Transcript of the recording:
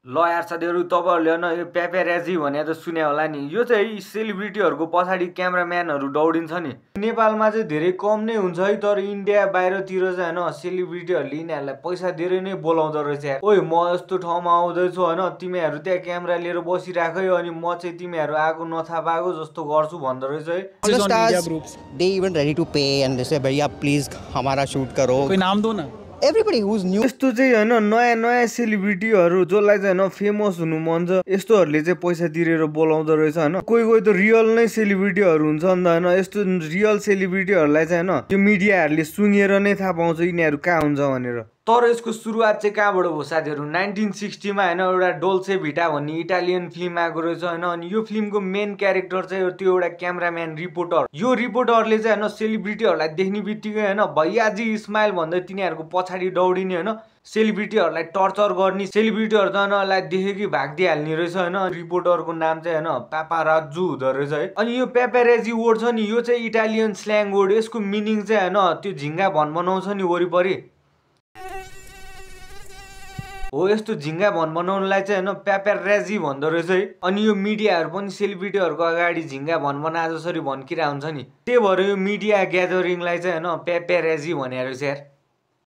ल यार साथीहरु तपाईहरुले हैन यो प्यापेराजी भने त सुने होला नि। यो चाहिँ सेलिब्रिटीहरुको पछाडी क्यामेराम्यानहरु दौडिन्छ नि। नेपालमा चाहिँ धेरै कम नै हुन्छ है, तर इन्डिया बाहिरतिर चाहिँ हैन सेलिब्रिटीहरुले यिनीहरुलाई पैसा धेरै नै बोलाउँदो रहेछ यार। ओइ म यस्तो ठाउँमा आउँदैछु हैन, तिमीहरु त्यहाँ क्यामेरा लिएर बसिराख है, अनि म चाहिँ तिमीहरु आगो नथापाको जस्तो गर्छु भन्दो रहेछ है। All the stars, they even ready to pay and they say भैया प्लीज हमारा शूट करो। कोई नाम दो ना। Everybody who's new यस्तो चाहिँ हैन नयाँ नयाँ सेलिब्रिटीहरु जसलाई चाहिँ हैन फेमस हुनु मन छ, यस्तोहरुले चाहिँ पैसा तिरेर बोलाउँदो रहेछ हैन। कोही कोही त रियल नै सेलिब्रिटीहरु हुन्छ नि त हैन। यस्तो रियल सेलिब्रिटीहरुलाई चाहिँ हैन यो मिडियाहरुले सुँगेर नै थाहा पाउँछ यिनीहरु कहाँ हुन्छ भनेर। तर यसको सुरुवात चाहिँ कहाँबाट हो साथीहरु? 1960 मा हैन एउटा डोल्चे भिटा भन्ने इटालियन फिल्म आएको रहेछ हैन। अनि यो फिल्मको मेन क्यारेक्टर चाहिँ त्यो एउटा क्यामेराम्यान रिपोर्टर। यो रिपोर्टरले चाहिँ हैन सेलिब्रिटीहरुलाई देख्ने बित्तिकै हैन भैयाजी स्माइल भन्दै तिनीहरुको पछाडी दौडिने हैन, सेलिब्रिटीहरुलाई टर्चर गर्ने, सेलिब्रिटीहरु त हैन देखेकै भाग्दिहाल्ने रहेछ हैन। रिपोर्टरको नाम चाहिँ हैन पापाराज्जु हुँदो रहेछ है। अनि यो प्यापेराजी वर्ड छ नि, यो चाहिँ इटालियन स्ल्याङ वर्ड। यसको मिनिङ चाहिँ हैन त्यो झिंगा भनभनाउँछ नि वरिपरि हो, यस्तो झिंगा भनभनाउनलाई चाहिँ हैन प्यापेराजी भन्दो रहेछ है। अनि यो मिडियाहरु पनि सेलिब्रिटीहरुको अगाडि झिंगा भनभना जसरी भन्किरा हुन्छ नि, त्यही भएर यो मिडिया ग्यादरिङलाई चाहिँ हैन प्यापेराजी भनेको रहेछ यार।